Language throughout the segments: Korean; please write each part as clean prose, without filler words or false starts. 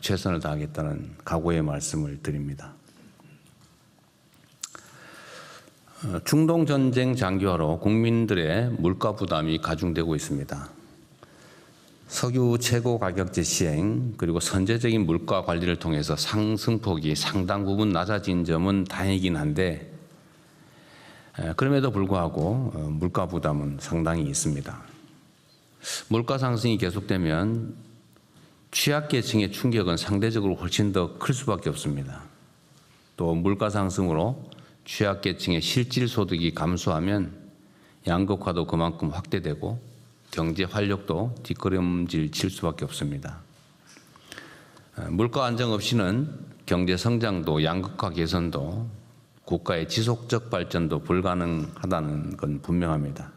최선을 다하겠다는 각오의 말씀을 드립니다. 중동 전쟁 장기화로 국민들의 물가 부담이 가중되고 있습니다. 석유 최고 가격제 시행 그리고 선제적인 물가 관리를 통해서 상승폭이 상당 부분 낮아진 점은 다행이긴 한데 그럼에도 불구하고 물가 부담은 상당히 있습니다. 물가 상승이 계속되면 취약계층의 충격은 상대적으로 훨씬 더 클 수밖에 없습니다. 또 물가 상승으로 취약계층의 실질 소득이 감소하면 양극화도 그만큼 확대되고 경제 활력도 뒷걸음질 칠 수밖에 없습니다. 물가 안정 없이는 경제 성장도 양극화 개선도 국가의 지속적 발전도 불가능하다는 건 분명합니다.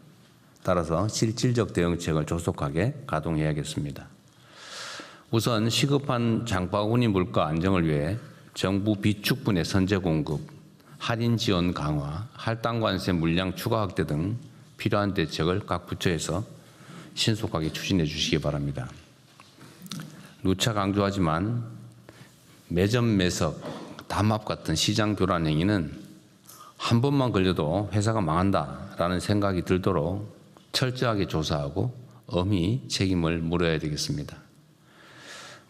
따라서 실질적 대응책을 조속하게 가동해야겠습니다. 우선 시급한 장바구니 물가 안정을 위해 정부 비축분의 선제 공급, 할인 지원 강화, 할당관세 물량 추가 확대 등 필요한 대책을 각 부처에서 신속하게 추진해 주시기 바랍니다. 누차 강조하지만 매점 매석, 담합 같은 시장 교란 행위는 한 번만 걸려도 회사가 망한다라는 생각이 들도록 철저하게 조사하고 엄히 책임을 물어야 되겠습니다.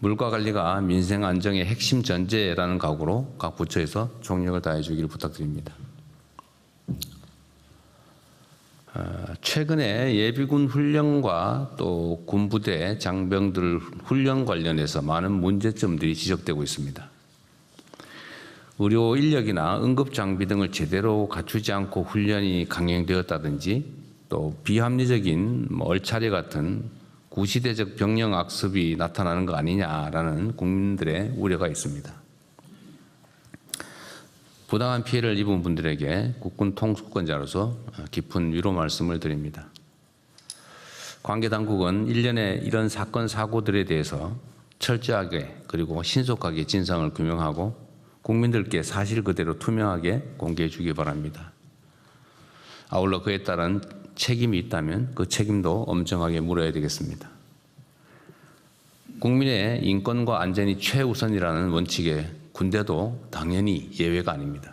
물가 관리가 민생 안정의 핵심 전제라는 각오로 각 부처에서 총력을 다해 주기를 부탁드립니다. 최근에 예비군 훈련과 또 군부대 장병들 훈련 관련해서 많은 문제점들이 지적되고 있습니다. 의료 인력이나 응급 장비 등을 제대로 갖추지 않고 훈련이 강행되었다든지 또 비합리적인 얼차례 같은 구시대적 병력 악습이 나타나는 거 아니냐라는 국민들의 우려가 있습니다. 부당한 피해를 입은 분들에게 국군 통수권자로서 깊은 위로 말씀을 드립니다. 관계 당국은 일련의 이런 사건 사고들에 대해서 철저하게 그리고 신속하게 진상을 규명하고 국민들께 사실 그대로 투명하게 공개해 주기 바랍니다. 아울러 그에 따른 책임이 있다면 그 책임도 엄정하게 물어야 되겠습니다. 국민의 인권과 안전이 최우선이라는 원칙에 군대도 당연히 예외가 아닙니다.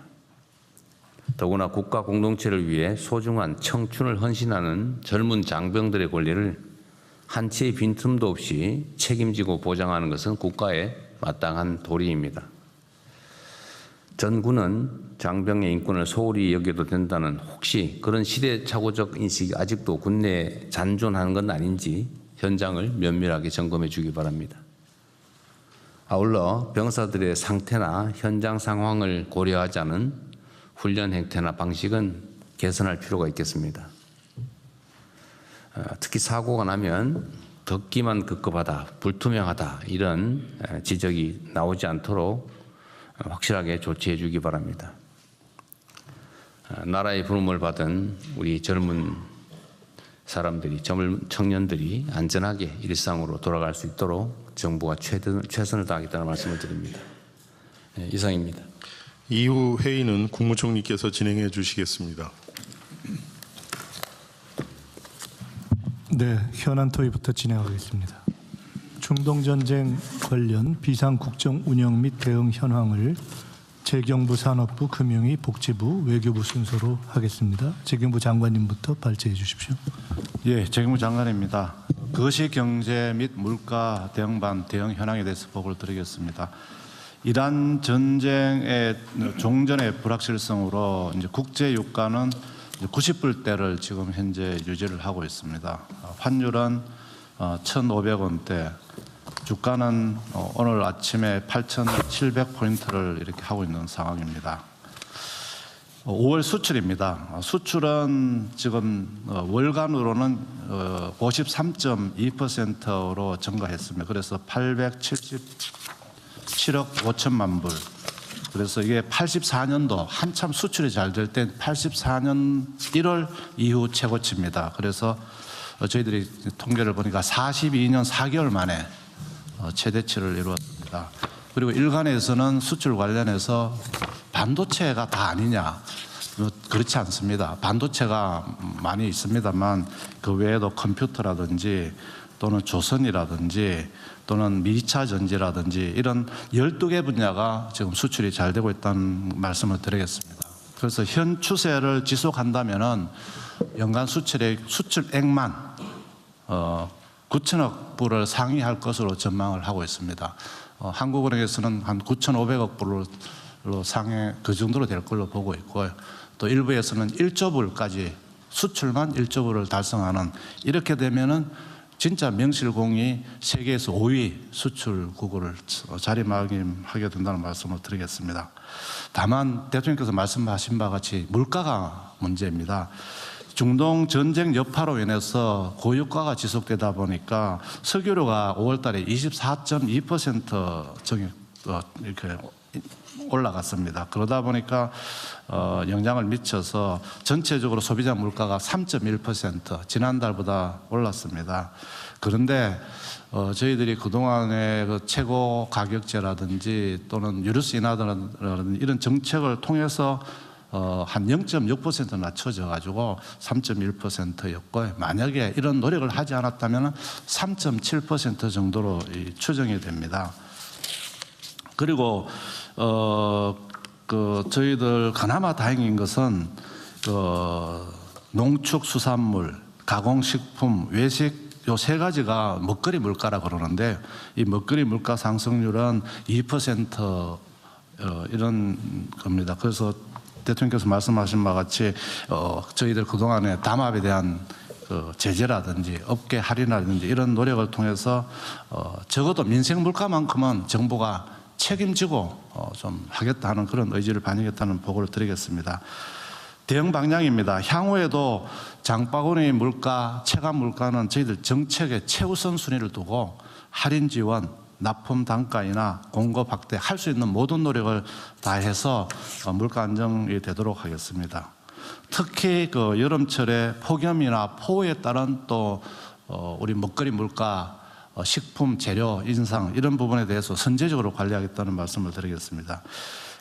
더구나 국가 공동체를 위해 소중한 청춘을 헌신하는 젊은 장병들의 권리를 한치의 빈틈도 없이 책임지고 보장하는 것은 국가의 마땅한 도리입니다. 전군은 장병의 인권을 소홀히 여겨도 된다는 혹시 그런 시대착오적 인식이 아직도 군내에 잔존하는 건 아닌지 현장을 면밀하게 점검해 주기 바랍니다. 아울러 병사들의 상태나 현장 상황을 고려하지 않은 훈련 행태나 방식은 개선할 필요가 있겠습니다. 특히 사고가 나면 듣기만 급급하다, 불투명하다 이런 지적이 나오지 않도록 확실하게 조치해 주기 바랍니다. 나라의 부름을 받은 우리 젊은 사람들이, 젊은 청년들이 안전하게 일상으로 돌아갈 수 있도록 정부가 최선을 다하겠다는 말씀을 드립니다. 이상입니다. 이후 회의는 국무총리께서 진행해 주시겠습니다. 네, 현안 토의부터 진행하겠습니다. 중동전쟁 관련 비상국정 운영 및 대응 현황을 재경부 산업부, 금융위, 복지부, 외교부 순서로 하겠습니다. 재경부 장관님부터 발제해 주십시오. 예, 재경부 장관입니다. 거시경제 및 물가 대응반 대응 현황에 대해서 보고를 드리겠습니다. 이란 전쟁의 종전의 불확실성으로 이제 국제 유가는 90불대를 지금 현재 유지를 하고 있습니다. 환율은 1,500원대, 주가는 오늘 아침에 8,700포인트를 이렇게 하고 있는 상황입니다. 5월 수출입니다. 수출은 지금 월간으로는 53.2%로 증가했습니다. 그래서 877억 5천만 불. 그래서 이게 84년도 한참 수출이 잘 될 때 84년 1월 이후 최고치입니다. 그래서 저희들이 통계를 보니까 42년 4개월 만에 최대치를 이루었습니다. 그리고 일간에서는 수출 관련해서 반도체가 다 아니냐, 그렇지 않습니다. 반도체가 많이 있습니다만 그 외에도 컴퓨터라든지 또는 조선이라든지 또는 미차 전지라든지 이런 12개 분야가 지금 수출이 잘 되고 있다는 말씀을 드리겠습니다. 그래서 현 추세를 지속한다면은 연간 수출액만 9천억 불을 상회할 것으로 전망을 하고 있습니다. 한국은행에서는 한 9,500억 불로 상회 그 정도로 될 걸로 보고 있고요. 또 일부에서는 1조 불까지 수출만 1조 불을 달성하는, 이렇게 되면은 진짜 명실공히 세계에서 5위 수출국을 자리매김하게 된다는 말씀을 드리겠습니다. 다만 대통령께서 말씀하신 바와 같이 물가가 문제입니다. 중동 전쟁 여파로 인해서 고유가가 지속되다 보니까 석유료가 5월 달에 24.2% 이렇게 올라갔습니다. 그러다 보니까 영향을 미쳐서 전체적으로 소비자 물가가 3.1% 지난달보다 올랐습니다. 그런데 저희들이 그동안의 그 최고 가격제라든지 또는 유류세 인하라든지 이런 정책을 통해서 한 0.6% 낮춰져 가지고 3.1%였고, 만약에 이런 노력을 하지 않았다면 3.7% 정도로 추정이 됩니다. 그리고 저희들 그나마 다행인 것은 농축수산물, 가공식품, 외식 요 세 가지가 먹거리 물가라 그러는데, 이 먹거리 물가 상승률은 2% 이런 겁니다. 그래서 대통령께서 말씀하신 바와 같이 저희들 그동안에 담합에 대한 제재라든지 업계 할인이라든지 이런 노력을 통해서 적어도 민생 물가만큼은 정부가 책임지고 좀 하겠다 하는 그런 의지를 반영했다는 보고를 드리겠습니다. 대응 방향입니다. 향후에도 장바구니 물가, 체감 물가는 저희들 정책의 최우선 순위를 두고 할인 지원, 납품 단가이나 공급 확대 할 수 있는 모든 노력을 다해서 물가 안정이 되도록 하겠습니다. 특히 그 여름철에 폭염이나 폭우에 따른 또 우리 먹거리 물가, 식품 재료 인상 이런 부분에 대해서 선제적으로 관리하겠다는 말씀을 드리겠습니다.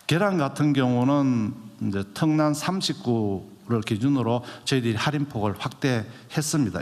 계란 같은 경우는 이제 특난 39를 기준으로 저희들이 할인폭을 확대했습니다.